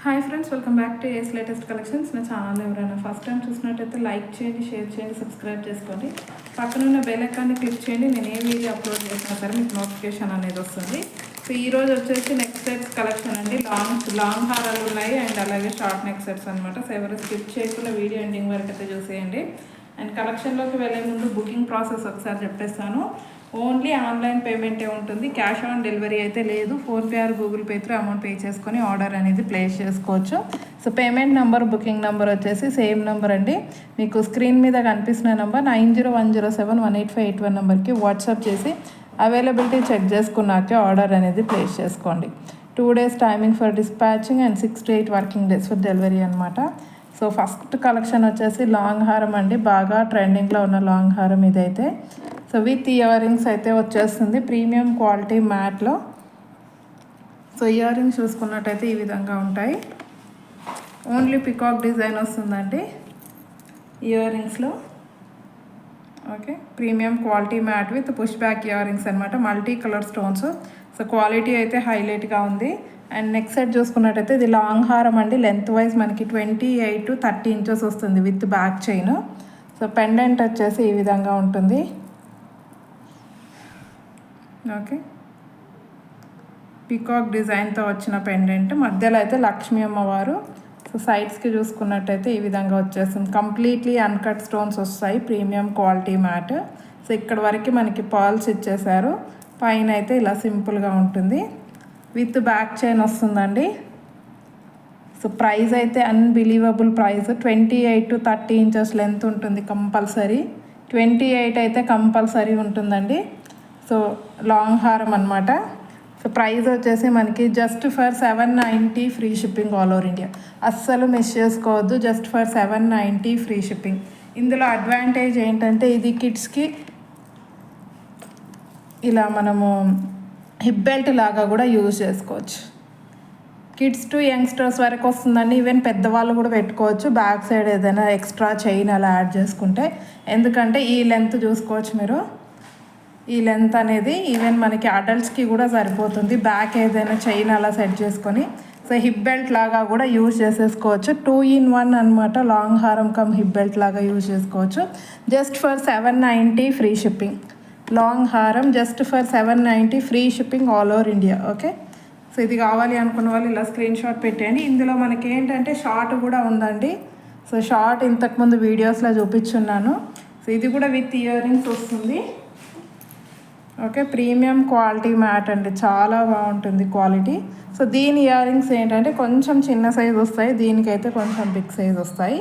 Hi friends, welcome back to ace latest collections. నా channel ఎవరైనా first time చూసినట్టయితే like చేయండి, షేర్ చేయండి, సబ్స్క్రైబ్ చేసుకోండి. పక్కనున్న బెల్ ఐకాన్ని క్లిక్ చేయండి. నేను ఏ వీడియో అప్లోడ్ చేసినా సరే మీకు నోటిఫికేషన్ అనేది వస్తుంది. సో ఈరోజు వచ్చేసి నెక్ సెట్స్ కలెక్షన్ అండి. లాంగ్ హారాలు ఉన్నాయి అండ్ అలాగే షార్ట్ నెక్ సెట్స్ అనమాట. సో ఎవరు స్కిప్ చేయకుండా వీడియో ఎండింగ్ వరకు అయితే చూసేయండి. అండ్ కలెక్షన్లోకి వెళ్ళే ముందు బుకింగ్ ప్రాసెస్ ఒకసారి చెప్పేస్తాను. ఓన్లీ ఆన్లైన్ పేమెంటే ఉంటుంది. క్యాష్ ఆన్ డెలివరీ అయితే లేదు. PhonePe are Google pay through amount pay చేసుకొని ఆర్డర్ అనేది ప్లేస్ చేసుకోవచ్చు. So payment number, booking number వచ్చేసి సేమ్ నెంబర్ అండి. మీకు స్క్రీన్ మీద కనిపిస్తున్న నెంబర్ 9010718581 నెంబర్కి వాట్సాప్ చేసి అవైలబిలిటీ చెక్ చేసుకున్నాకే ఆర్డర్ అనేది ప్లేస్ చేసుకోండి. 2 days timing for dispatching and 6 to 8 working days for delivery అనమాట. సో ఫస్ట్ కలెక్షన్ వచ్చేసి లాంగ్ హారం అండి. బాగా ట్రెండింగ్లో ఉన్న లాంగ్ హారం ఇదైతే. సో విత్ ఇయర్ రింగ్స్ అయితే వచ్చేస్తుంది ప్రీమియం క్వాలిటీ మ్యాట్లో. సో ఇయర్ రింగ్స్ చూసుకున్నట్టయితే ఈ విధంగా ఉంటాయి. ఓన్లీ పికాక్ డిజైన్ వస్తుందండి ఇయర్ రింగ్స్లో. Okay, premium quality matte with push back earrings అనమాట. Multi colour stones. So quality అయితే హైలైట్గా ఉంది. అండ్ నెక్స్ట్ సెట్ చూసుకున్నట్టయితే ఇది లాంగ్ హారం అండి. లెంత్ వైజ్ మనకి 28 to 30 inches వస్తుంది with back chain. So pendant వచ్చేసి ఈ విధంగా ఉంటుంది. ఓకే, పికాక్ డిజైన్తో వచ్చిన పెండెంట్. మధ్యలో అయితే లక్ష్మీ అమ్మవారు. సో సైడ్స్కి చూసుకున్నట్టయితే ఈ విధంగా వచ్చేస్తుంది. కంప్లీట్లీ అన్కట్ స్టోన్స్ వస్తాయి. Premium quality mat. సో ఇక్కడ వరకు మనకి పర్ల్స్ ఇచ్చేసారు. పైన అయితే ఇలా సింపుల్గా ఉంటుంది. విత్ బ్యాక్ చైన్ వస్తుందండి. సో ప్రైస్ అయితే unbelievable price. 28 to 30 inches length ఉంటుంది కంపల్సరీ. 28 అయితే కంపల్సరీ ఉంటుందండి. సో లాంగ్ హారం అనమాట. సో ప్రైస్ వచ్చేసి మనకి just for 790 free shipping all over India. అస్సలు మిస్ చేసుకోవద్దు. Just for 790 free shipping. ఇందులో అడ్వాంటేజ్ ఏంటంటే ఇది కిడ్స్కి ఇలా మనము హిప్ బెల్ట్ లాగా కూడా యూజ్ చేసుకోవచ్చు. కిడ్స్ టు యంగ్స్టర్స్ వరకు వస్తుందండి. ఈవెన్ పెద్దవాళ్ళు కూడా పెట్టుకోవచ్చు. బ్యాక్ సైడ్ ఏదైనా ఎక్స్ట్రా చైన్ అలా యాడ్ చేసుకుంటే. ఎందుకంటే ఈ లెంత్ చూసుకోవచ్చు మీరు. ఈ లెంత్ అనేది ఈవెన్ మనకి అడల్ట్స్కి కూడా సరిపోతుంది. బ్యాక్ ఏదైనా చైన్ అలా సెట్ చేసుకొని సో హిప్ బెల్ట్ లాగా కూడా యూజ్ చేసేసుకోవచ్చు. 2 in 1 అనమాట. లాంగ్ హారం కమ్ హిప్ బెల్ట్ లాగా యూజ్ చేసుకోవచ్చు. Just for 790 free shipping. Long హారం just for 790 free shipping all over India. Okay, so ఇది కావాలి అనుకున్న వాళ్ళు ఇలా స్క్రీన్ షాట్ పెట్టండి. ఇందులో మనకి ఏంటంటే షార్ట్ కూడా ఉందండి. సో షార్ట్ ఇంతకుముందు వీడియోస్లో చూపించున్నాను. సో ఇది కూడా విత్ ఇయర్ రింగ్స్ వస్తుంది. ఓకే, ప్రీమియం క్వాలిటీ మ్యాట్ అండి. చాలా బాగుంటుంది క్వాలిటీ. సో దీని ఇయర్ రింగ్స్ ఏంటంటే కొంచెం చిన్న సైజ్ వస్తాయి. దీనికైతే కొంచెం బిగ్ సైజ్ వస్తాయి.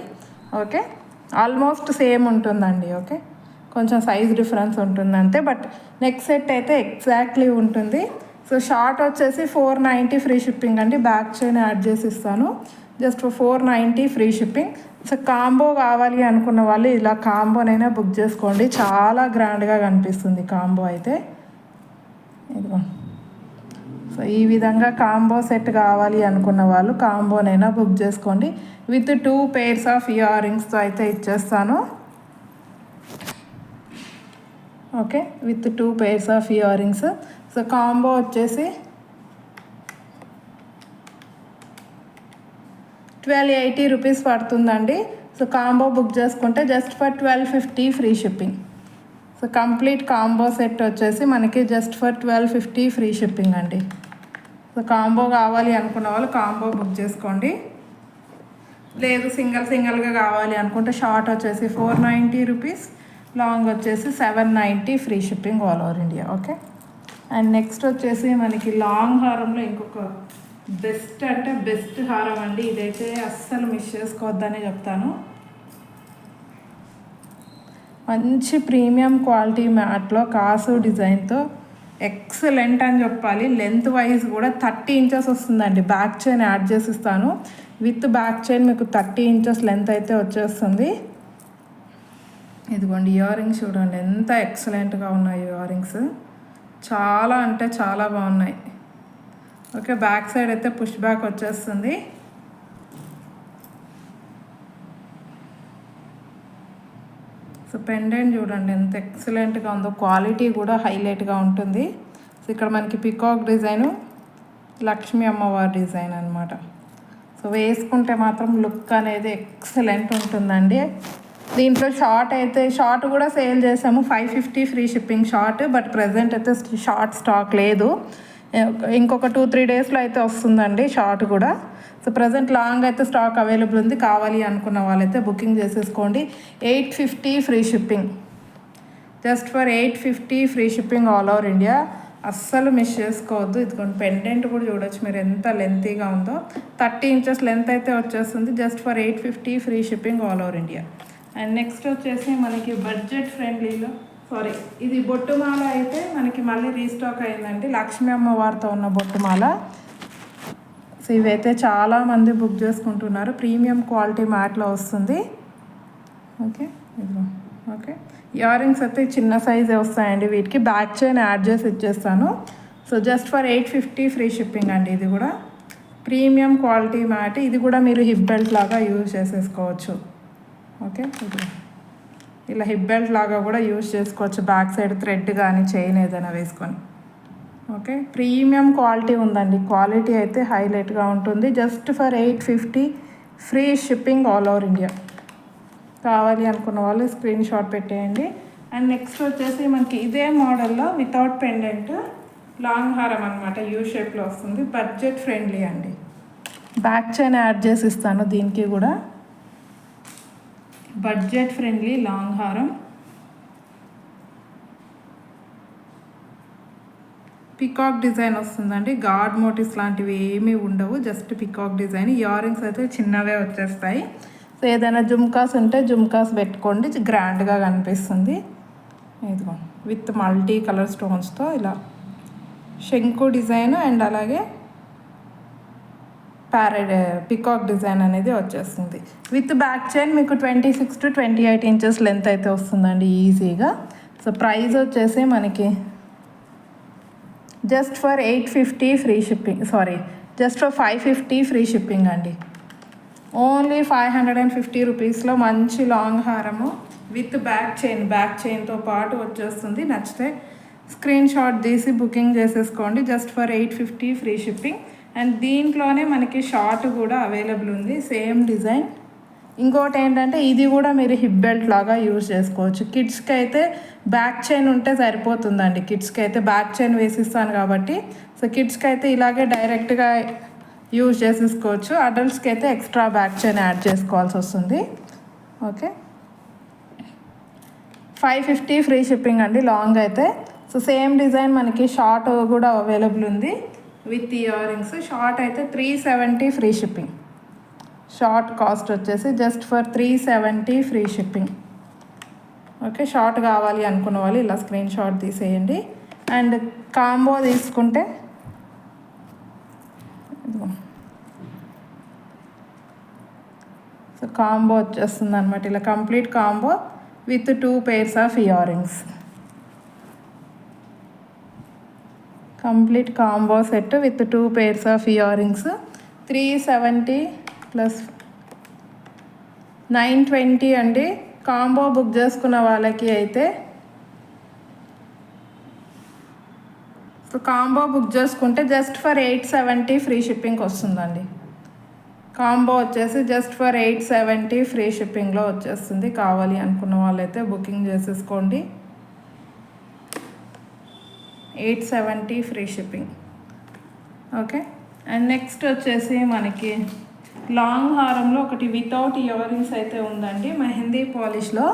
ఓకే, ఆల్మోస్ట్ సేమ్ ఉంటుందండి. ఓకే, కొంచెం సైజ్ డిఫరెన్స్ ఉంటుంది అంతే. బట్ నెక్స్ట్ సెట్ అయితే ఎగ్జాక్ట్లీ ఉంటుంది. సో షార్ట్ వచ్చేసి 490 ఫ్రీ షిప్పింగ్ అండి. బ్యాక్ చైన్ యాడ్ చేసి ఇస్తాను. Just 490 free shipping. So combo కావాలి అనుకున్న వాళ్ళు ఇలా కాంబోనైనా బుక్ చేసుకోండి. చాలా గ్రాండ్గా కనిపిస్తుంది కాంబో అయితే. ఇదిగో, సో ఈ విధంగా కాంబో సెట్ కావాలి అనుకున్న వాళ్ళు కాంబోనైనా బుక్ చేసుకోండి. విత్ 2 pairs ఆఫ్ ఇయర్ రింగ్స్తో అయితే ఇచ్చేస్తాను. Okay, with 2 pairs of ear rings. So combo వచ్చేసి 1280 రూపీస్ పడుతుందండి. సో కాంబో బుక్ చేసుకుంటే just for 1250 free shipping. So complete combo set వచ్చేసి మనకి జస్ట్ ఫర్ 1250 ఫ్రీ షిప్పింగ్ అండి. సో కాంబో కావాలి అనుకున్న వాళ్ళు కాంబో బుక్ చేసుకోండి. లేదు సింగిల్గా కావాలి అనుకుంటే షార్ట్ వచ్చేసి 490 రూపీస్, లాంగ్ వచ్చేసి 790 free shipping all over India. Okay, and next వచ్చేసి మనకి లాంగ్ హారంలో ఇంకొక బెస్ట్ అంటే బెస్ట్ హారం అండి. ఇదైతే అస్సలు మిస్ చేసుకోవద్దని చెప్తాను. మంచి ప్రీమియం క్వాలిటీ మ్యాట్లో కాసు డిజైన్తో ఎక్సలెంట్ అని చెప్పాలి. లెంత్ వైజ్ కూడా 30 inches వస్తుందండి. బ్యాక్ చైన్ యాడ్ చేసి ఇస్తాను. విత్ బ్యాక్ చైన్ మీకు 30 inches లెంత్ అయితే వచ్చేస్తుంది. ఇదిగోండి ఇయర్ రింగ్స్ చూడండి ఎంత ఎక్సలెంట్గా ఉన్నాయి ఇయర్ రింగ్స్. చాలా అంటే చాలా బాగున్నాయి. ఓకే, బ్యాక్ సైడ్ అయితే పుష్ బ్యాక్ వచ్చేస్తుంది. సో పెండెంట్ చూడండి ఎంత ఎక్సలెంట్గా ఉందో. క్వాలిటీ కూడా హైలైట్గా ఉంటుంది. సో ఇక్కడ మనకి పికాక్ డిజైను, లక్ష్మీ అమ్మవారి డిజైన్ అనమాట. సో సో వేసుకుంటే మాత్రం లుక్ అనేది ఎక్సలెంట్ ఉంటుందండి. దీంట్లో షార్ట్ కూడా సేల్ చేసాము, 550 free shipping short. But present అయితే షార్ట్ స్టాక్ లేదు, ఇంకొక 2-3 డేస్లో అయితే వస్తుందండి షార్ట్ కూడా. సో ప్రజెంట్ లాంగ్ అయితే స్టాక్ అవైలబుల్ ఉంది, కావాలి అనుకున్న వాళ్ళైతే బుకింగ్ చేసేసుకోండి. 850 free shipping, just for 850 free shipping all over India. అస్సలు మిస్ చేసుకోవద్దు. ఇదిగోండి పెండెంట్ కూడా చూడొచ్చు మీరు ఎంత లెంతీగా ఉందో, 30 ఇంచెస్ లెంత్ అయితే వచ్చేస్తుంది, just for 850 free shipping all over India. And next వచ్చేసి మనకి బడ్జెట్ ఫ్రెండ్లీలో ఇది బొట్టుమాల అయితే మనకి మళ్ళీ రీస్టాక్ అయిందండి, లక్ష్మీ అమ్మవారితో ఉన్న బొట్టుమాల. సో ఇవైతే చాలామంది బుక్ చేసుకుంటున్నారు, ప్రీమియం క్వాలిటీ మ్యాట్లో వస్తుంది. ఓకే ఇదిగో ఓకే. ఇయర్ రింగ్స్ అయితే చిన్న సైజే వస్తాయండి, వీటికి బ్యాక్ చైన్ యాడ్ చేసి ఇచ్చేస్తాను. So just for 850 free shipping అండి. ఇది కూడా ప్రీమియం క్వాలిటీ మ్యాట్, ఇది కూడా మీరు హిప్ బెల్ట్ లాగా యూజ్ చేసేసుకోవచ్చు. ఓకే ఇలా హిప్ బెల్ట్ లాగా కూడా యూజ్ చేసుకోవచ్చు, బ్యాక్ సైడ్ థ్రెడ్ కానీ చైన్ ఏదైనా వేసుకొని. ఓకే ప్రీమియం క్వాలిటీ ఉందండి, క్వాలిటీ అయితే హైలైట్గా ఉంటుంది. Just for 850 free shipping all over India. కావాలి అనుకున్న వాళ్ళు స్క్రీన్ షాట్ పెట్టేయండి. అండ్ నెక్స్ట్ వచ్చేసి మనకి ఇదే మోడల్లో వితౌట్ పెండెంట్ లాంగ్ హారం అనమాట, యూ షేప్లో వస్తుంది, బడ్జెట్ ఫ్రెండ్లీ అండి. బ్యాక్ చైన్ యాడ్ చేసి ఇస్తాను దీనికి కూడా. బడ్జెట్ ఫ్రెండ్లీ లాంగ్ హారం, పికాక్ డిజైన్ వస్తుందండి, గాడ్ మోటివ్స్ లాంటివి ఏమీ ఉండవు, just peacock design. Ear rings అయితే చిన్నవే వచ్చేస్తాయి. సో ఏదైనా జుమ్కాస్ ఉంటే జుమ్కాస్ పెట్టుకోండి, గ్రాండ్గా కనిపిస్తుంది. ఇదిగో విత్ మల్టీ కలర్ స్టోన్స్తో ఇలా శంకు డిజైన్ అండ్ అలాగే పికాక్ డిజైన్ అనేది వచ్చేస్తుంది. విత్ బ్యాక్ చైన్ మీకు 26 to 28 ఇంచెస్ లెంత్ అయితే వస్తుందండి ఈజీగా. సో ప్రైస్ వచ్చేసి మనకి just for 850 free shipping, just for 550 free shipping అండి. ఓన్లీ 550 రూపీస్లో మంచి లాంగ్ హారము విత్ బ్యాక్ చైన్తో పాటు వచ్చేస్తుంది. నచ్చితే స్క్రీన్ షాట్ తీసి బుకింగ్ చేసేసుకోండి, just for 850 free shipping. And దీంట్లోనే మనకి షార్ట్ కూడా అవైలబుల్ ఉంది, సేమ్ డిజైన్. ఇంకోటి ఏంటంటే ఇది కూడా మీరు హిప్ బెల్ట్ లాగా యూజ్ చేసుకోవచ్చు. కిడ్స్కి అయితే బ్యాక్ చైన్ ఉంటే సరిపోతుందండి, కిడ్స్కి అయితే బ్యాక్ చైన్ వేసిస్తాను కాబట్టి. సో కిడ్స్కి అయితే ఇలాగే డైరెక్ట్గా యూజ్ చేసేసుకోవచ్చు, అడల్ట్స్కి అయితే ఎక్స్ట్రా బ్యాక్ చైన్ యాడ్ చేసుకోవాల్సి వస్తుంది. ఓకే 550 ఫ్రీ షిప్పింగ్ అండి లాంగ్ అయితే. సో సేమ్ డిజైన్ మనకి షార్ట్ కూడా అవైలబుల్ ఉంది విత్ ఇయర్ రింగ్స్. షార్ట్ అయితే 370 ఫ్రీ షిప్పింగ్, షార్ట్ కాస్ట్ వచ్చేసి just for 370 free shipping. Okay short కావాలి అనుకున్న వాళ్ళు ఇలా స్క్రీన్ షాట్ తీసేయండి. అండ్ కాంబో తీసుకుంటే సో కాంబో వచ్చేస్తుంది అనమాట, ఇలా complete combo with 2 pairs of ear rings. Complete combo set with 2 pairs of ear rings. 370 plus 920 అండి. కాంబో బుక్ చేసుకున్న వాళ్ళకి అయితే సో కాంబో బుక్ చేసుకుంటే జస్ట్ ఫర్ 870 ఫ్రీ షిప్పింగ్ వస్తుందండి. కాంబో వచ్చేసి జస్ట్ ఫర్ 870 ఫ్రీ షిప్పింగ్లో వచ్చేస్తుంది. కావాలి అనుకున్న వాళ్ళైతే బుకింగ్ చేసేసుకోండి, 870 free shipping. Okay and next వచ్చేసి మనకి లాంగ్ హారంలో ఒకటి వితౌట్ ఇయర్ రింగ్స్ అయితే ఉందండి, మెహందీ పాలిష్లో.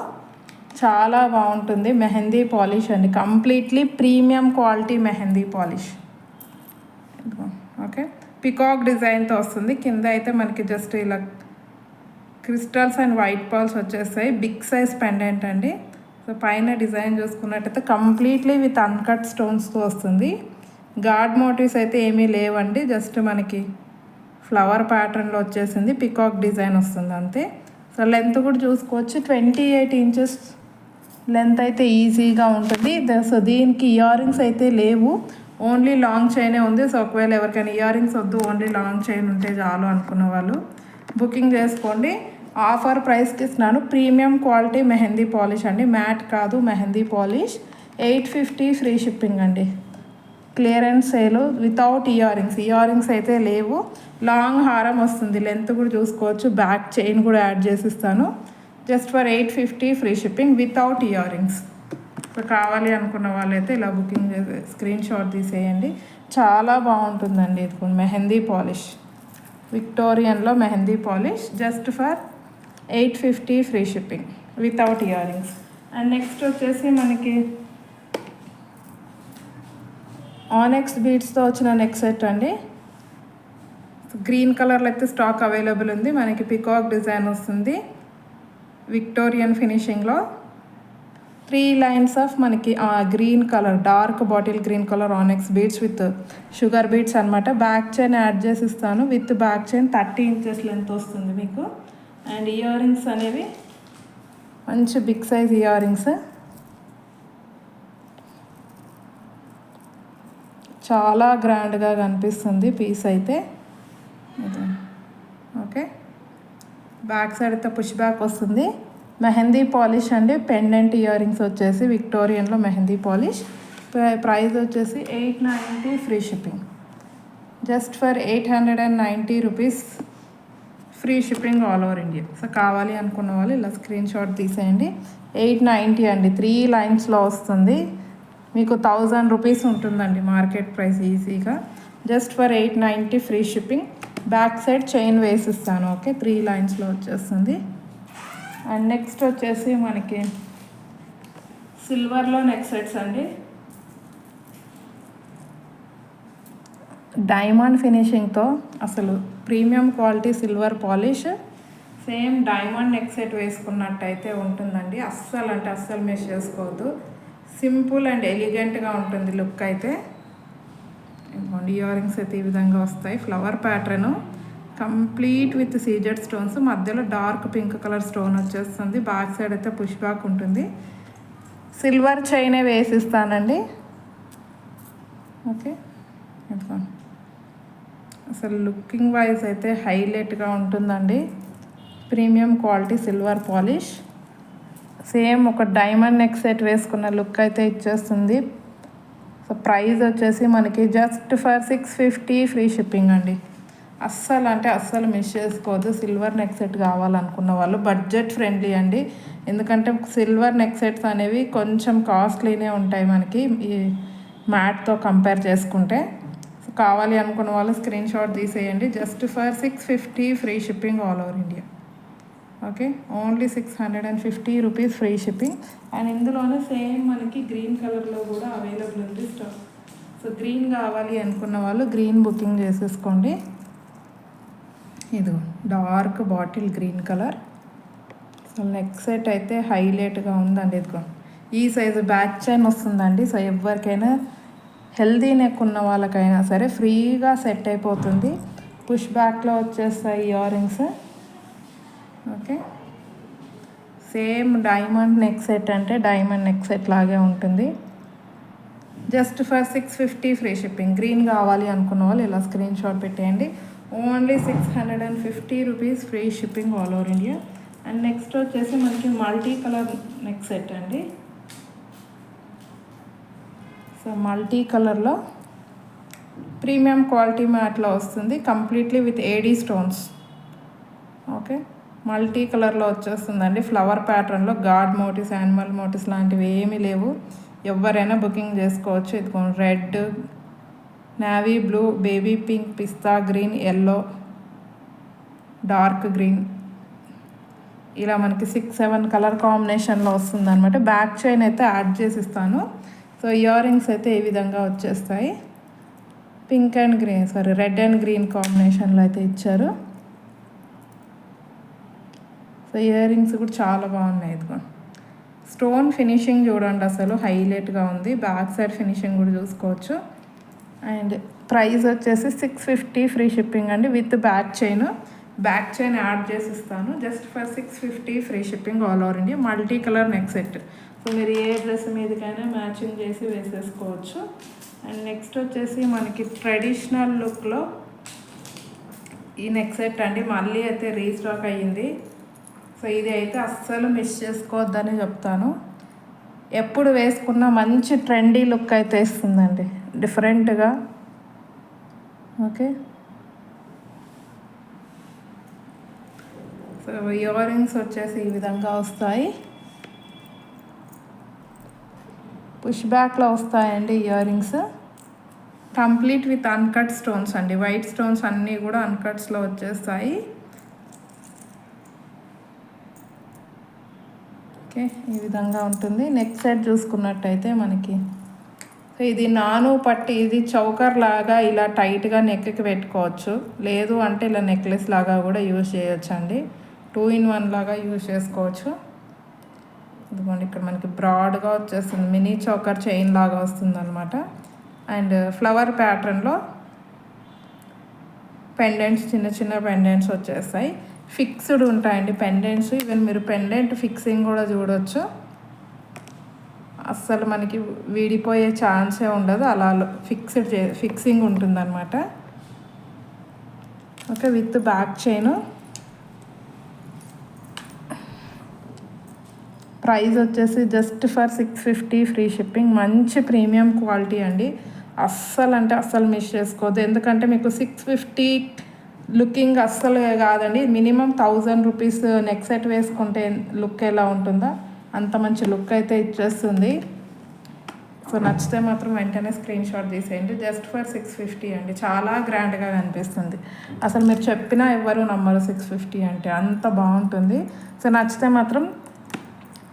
చాలా బాగుంటుంది మెహందీ పాలిష్ అండి, completely premium quality mehndi polish. Okay peacock డిజైన్తో వస్తుంది, కింద అయితే మనకి జస్ట్ ఇలా క్రిస్టల్స్ అండ్ వైట్ పర్ల్స్ వచ్చేస్తాయి. బిగ్ సైజ్ పెండెంట్ అండి. సో పైన డిజైన్ చూసుకున్నట్టయితే కంప్లీట్లీ విత్ అన్కట్ స్టోన్స్తో వస్తుంది. గాడ్ మోటివ్స్ అయితే ఏమీ లేవండి, జస్ట్ మనకి ఫ్లవర్ ప్యాటర్న్లో వచ్చేసింది, పికాక్ డిజైన్ వస్తుంది అంతే. సో లెంత్ కూడా చూసుకోవచ్చు, 28 ఇంచెస్ లెంత్ అయితే ఈజీగా ఉంటుంది. సో దీనికి ఇయర్ రింగ్స్ అయితే లేవు, ఓన్లీ లాంగ్ చైనే ఉంది. సో ఒకవేళ ఎవరికైనా ఇయర్ రింగ్స్ వద్దు, ఓన్లీ లాంగ్ చైన్ ఉంటే చాలు అనుకున్న వాళ్ళు బుకింగ్ చేసుకోండి. ఆఫర్ ప్రైస్కి ఇస్తున్నాను, ప్రీమియం క్వాలిటీ మెహందీ పాలిష్ అండి, మ్యాట్ కాదు మెహందీ పాలిష్. 850 ఫ్రీ షిప్పింగ్ అండి. Clearance sale without earrings అయితే లేవు. లాంగ్ హారం వస్తుంది, లెంత్ కూడా చూసుకోవచ్చు. బ్యాక్ చైన్ కూడా యాడ్ చేసిస్తాను. Just for 850 free shipping without earrings. So కావాలి అనుకున్న వాళ్ళైతే ఇలా బుకింగ్ చేసి స్క్రీన్ షాట్ తీసేయండి. చాలా బాగుంటుందండి. ఇది మెహందీ పాలిష్, విక్టోరియన్లో mehndi polish just for 850 free shipping without earrings. And next వచ్చేసి మనకి ఆనెక్స్ బీడ్స్తో వచ్చిన నెక్ సెట్ అండి. గ్రీన్ కలర్లో అయితే స్టాక్ అవైలబుల్ ఉంది. మనకి పికాక్ డిజైన్ వస్తుంది, విక్టోరియన్ ఫినిషింగ్లో 3 లైన్స్ ఆఫ్ మనకి green colour, dark bottle green colour ఆనెక్స్ beads with sugar beads అనమాట. బ్యాక్ చైన్ యాడ్ చేసి ఇస్తాను. With back chain 30 inches length వస్తుంది మీకు. అండ్ ఇయర్ రింగ్స్ అనేవి మంచి బిగ్ సైజ్ ఇయర్ రింగ్స్, చాలా గ్రాండ్గా కనిపిస్తుంది పీస్ అయితే. ఓకే, బ్యాక్ సైడ్ అయితే పుష్ బ్యాక్ వస్తుంది. మెహందీ పాలిష్ అండి. పెండెంట్ ఇయర్ రింగ్స్ వచ్చేసి విక్టోరియన్లో మెహందీ పాలిష్. ప్రైస్ వచ్చేసి 890 free shipping. Just for 890 rupees free shipping all over India. So కావాలి అనుకున్న వాళ్ళు ఇలా స్క్రీన్ షాట్ తీసేయండి. 890 అండి, 3 లైన్స్లో వస్తుంది. మీకు 1000 రూపీస్ ఉంటుందండి మార్కెట్ ప్రైస్ ఈజీగా. Just for 890 free shipping. Back side chain వేసిస్తాను. ఓకే, 3 లైన్స్లో వచ్చేస్తుంది. అండ్ నెక్స్ట్ వచ్చేసి మనకి సిల్వర్లో నెక్ సెట్స్ అండి. డైమండ్ ఫినిషింగ్తో అసలు premium quality silver polish, same diamond neck set వేసుకున్నట్టయితే ఉంటుందండి. అస్సలు అంటే అస్సలు మిస్ చేసుకోవద్దు. సింపుల్ అండ్ ఎలిగెంట్గా ఉంటుంది లుక్ అయితే. ఇయర్ రింగ్స్ అయితే ఈ విధంగా వస్తాయి. Flower pattern complete with CZ stones, మధ్యలో డార్క్ పింక్ కలర్ స్టోన్ వచ్చేస్తుంది. బ్యాక్ సైడ్ అయితే పుష్ బ్యాక్ ఉంటుంది. సిల్వర్ చైనే వేసిస్తానండి. ఓకే, అసలు లుకింగ్ వైజ్ అయితే హైలైట్గా ఉంటుందండి. Premium quality silver polish, same ఒక డైమండ్ నెక్ సెట్ వేసుకున్న లుక్ అయితే ఇచ్చేస్తుంది. సో ప్రైస్ వచ్చేసి మనకి జస్ట్ ఫర్ 650 ఫ్రీ షిప్పింగ్ అండి. అస్సలు అంటే అస్సలు మిస్ చేసుకోవద్దు. సిల్వర్ నెక్ సెట్ కావాలనుకున్న వాళ్ళు బడ్జెట్ ఫ్రెండ్లీ అండి. ఎందుకంటే సిల్వర్ నెక్ సెట్స్ అనేవి కొంచెం కాస్ట్లీనే ఉంటాయి మనకి ఈ మ్యాట్తో కంపేర్ చేసుకుంటే. సో కావాలి అనుకున్న వాళ్ళు స్క్రీన్ షాట్ తీసేయండి. Just for 650 free shipping all over India. Okay, only 650 rupees free shipping. And ఇందులోనే సేమ్ మనకి గ్రీన్ కలర్లో కూడా అవైలబుల్ ఉంది స్టాక్. సో గ్రీన్ కావాలి అనుకున్న వాళ్ళు గ్రీన్ బుకింగ్ చేసేసుకోండి. ఇది dark bottle green colour. So neck set అయితే హైలైట్గా ఉందండి. ఇదిగో ఈ సైజు బ్యాక్ చైన్ వస్తుందండి. సో ఎవరికైనా హెల్దీ నెక్ ఉన్న వాళ్ళకైనా సరే ఫ్రీగా సెట్ అయిపోతుంది. పుష్ బ్యాక్లో వచ్చేస్తాయి ear rings. Okay, same diamond neck set అంటే డైమండ్ నెక్ సెట్ లాగే ఉంటుంది. Just for 650 free shipping. Green కావాలి అనుకున్న వాళ్ళు ఇలా స్క్రీన్ షాట్ పెట్టేయండి. Only 650 rupees free shipping all over India. And next వచ్చేసి మనకి మల్టీ కలర్ నెక్ సెట్ అండి. సో మల్టీ కలర్లో ప్రీమియం క్వాలిటీ మ్యాట్లో వస్తుంది, completely with AD stones. Okay, multi కలర్లో వచ్చేస్తుందండి. ఫ్లవర్ ప్యాటర్న్లో గాడ్ మోటివ్స్, యానిమల్ మోటివ్స్ లాంటివి ఏమీ లేవు. ఎవరైనా బుకింగ్ చేసుకోవచ్చు. ఇది red, navy blue, baby pink, pista green, yellow, dark green, ఇలా మనకి 6-7 కలర్ కాంబినేషన్లో వస్తుంది అనమాట. బ్యాక్ చైన్ అయితే యాడ్ చేసి ఇస్తాను. సో ఇయర్ రింగ్స్ అయితే ఈ విధంగా వచ్చేస్తాయి. Pink and green, red and green కాంబినేషన్లో అయితే ఇచ్చారు. సో ఇయర్ రింగ్స్ కూడా చాలా బాగున్నాయి. ఇదిగో స్టోన్ ఫినిషింగ్ చూడండి, అసలు హైలైట్గా ఉంది. బ్యాక్ సైడ్ ఫినిషింగ్ కూడా చూసుకోవచ్చు. అండ్ ప్రైస్ వచ్చేసి 650 ఫ్రీ షిప్పింగ్ అండి. విత్ బ్యాక్ చైన్ యాడ్ చేసి ఇస్తాను. Just for 650 free shipping all over India. Multi colour neck set. So మీరు ఏ డ్రెస్ మీదకైనా మ్యాచింగ్ చేసి వేసేసుకోవచ్చు. అండ్ నెక్స్ట్ వచ్చేసి మనకి ట్రెడిషనల్ లుక్లో ఈ నెక్ సెట్ అండి. మళ్ళీ అయితే రీస్టాక్ అయ్యింది. సో ఇది అయితే అస్సలు మిస్ చేసుకోవద్దని చెప్తాను. ఎప్పుడు వేసుకున్నా మంచి ట్రెండీ లుక్ అయితే ఇస్తుందండి. డిఫరెంట్గా. ఓకే, సో ఇయర్ రింగ్స్ వచ్చేసి ఈ విధంగా వస్తాయి, పుష్ బ్యాక్లో వస్తాయండి ear rings. Complete with uncut stones అండి, వైట్ స్టోన్స్ అన్నీ కూడా అన్కట్స్లో వచ్చేస్తాయి. ఓకే, ఈ విధంగా ఉంటుంది. నెక్స్ట్ సైడ్ చూసుకున్నట్టయితే మనకి ఇది నాను పట్టి, ఇది చౌకర్ లాగా ఇలా టైట్గా నెక్కి పెట్టుకోవచ్చు, లేదు అంటే ఇలా నెక్లెస్ లాగా కూడా యూజ్ చేయొచ్చు అండి. 2 in 1 లాగా యూజ్ చేసుకోవచ్చు. ఇదిగోండి ఇక్కడ మనకి బ్రాడ్గా వచ్చేస్తుంది, మినీ చౌకర్ చైన్ లాగా వస్తుంది అనమాట. అండ్ ఫ్లవర్ ప్యాటర్న్లో పెండెంట్స్, చిన్న చిన్న పెండెంట్స్ వచ్చేస్తాయి. ఫిక్స్డ్ ఉంటాయండి పెండెంట్స్. ఈవెన్ మీరు పెండెంట్ ఫిక్సింగ్ కూడా చూడవచ్చు, అస్సలు మనకి విడిపోయే ఛాన్సే ఉండదు, అలా ఫిక్సింగ్ ఉంటుందన్నమాట. Okay, with back chain. Price వచ్చేసి జస్ట్ ఫర్ 650 ఫ్రీ షిప్పింగ్. మంచి ప్రీమియం క్వాలిటీ అండి, అస్సలు అంటే అస్సలు మిస్ చేసుకోవద్దు. ఎందుకంటే మీకు 650 లుకింగ్ అస్సలు కాదండి, మినిమం 1000 రూపీస్ నెక్ సెట్ వేసుకుంటే లుక్ ఎలా ఉంటుందో అంత మంచి లుక్ అయితే ఇచ్చేస్తుంది. సో నచ్చితే మాత్రం వెంటనే స్క్రీన్ షాట్ తీసేయండి. జస్ట్ ఫర్ 650 అండి, చాలా గ్రాండ్గా కనిపిస్తుంది. అసలు మీరు చెప్పినా ఎవరు నమ్మరు 650 అంటే, అంత బాగుంటుంది. సో నచ్చితే మాత్రం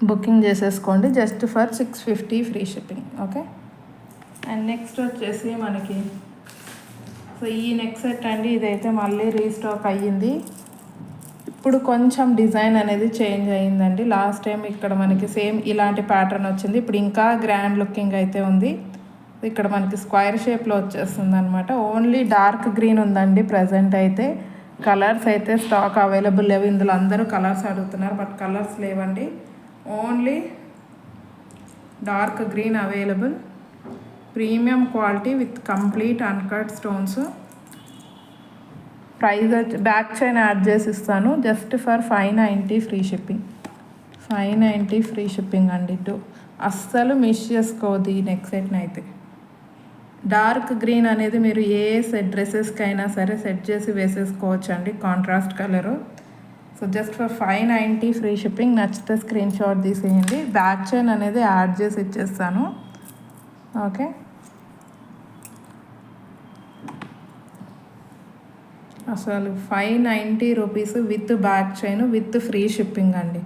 బుకింగ్ చేసేసుకోండి, just for 650 free shipping. Okay, and next వచ్చేసి మనకి సో ఈ నెక్ సెట్ అండి, ఇదైతే మళ్ళీ రీస్టాక్ అయ్యింది. ఇప్పుడు కొంచెం డిజైన్ అనేది చేంజ్ అయ్యిందండి. లాస్ట్ టైం ఇక్కడ మనకి సేమ్ ఇలాంటి ప్యాటర్న్ వచ్చింది, ఇప్పుడు ఇంకా గ్రాండ్ లుకింగ్ అయితే ఉంది. ఇక్కడ మనకి స్క్వేర్ షేప్లో వచ్చేస్తుంది అనమాట. ఓన్లీ డార్క్ గ్రీన్ ఉందండి ప్రజెంట్ అయితే. కలర్స్ అయితే స్టాక్ అవైలబుల్ లేవు, ఇందులో అందరూ కలర్స్ అడుగుతున్నారు, బట్ కలర్స్ లేవండి. Only dark green available. Premium quality with complete uncut stones. Price back chain add చేసి ఇస్తాను, just for 590 free shipping. 590 free shipping అండి. అస్సలు మిస్ చేసుకోవద్దు ఈ నెక్ సెట్ని అయితే. డార్క్ గ్రీన్ అనేది మీరు ఏ సెట్ డ్రెస్సెస్కి అయినా సరే సెట్ చేసి వేసేసుకోవచ్చు అండి, contrast colour. So just for 590 free shipping. నచ్చితే స్క్రీన్ షాట్ తీసేయండి, బ్యాక్ చైన్ అనేది యాడ్ చేసి ఇచ్చేస్తాను. ఓకే, అసలు 590 rupees with back chain with free shipping అండి.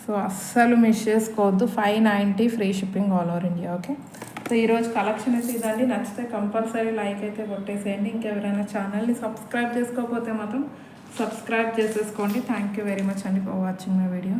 సో అస్సలు మిస్ చేసుకోవద్దు, 590 free shipping all over India. Okay, so ఈరోజు కలెక్షన్ అయితే ఇదండి. నచ్చితే కంపల్సరీ లైక్ అయితే కొట్టేసేయండి. ఇంకెవరైనా ఛానల్ని సబ్స్క్రైబ్ చేసుకోకపోతే మాత్రం సబ్స్క్రైబ్ చేసేసుకోండి. థ్యాంక్ యూ వెరీ మచ్ అండి ఫర్ వాచింగ్ మై వీడియో.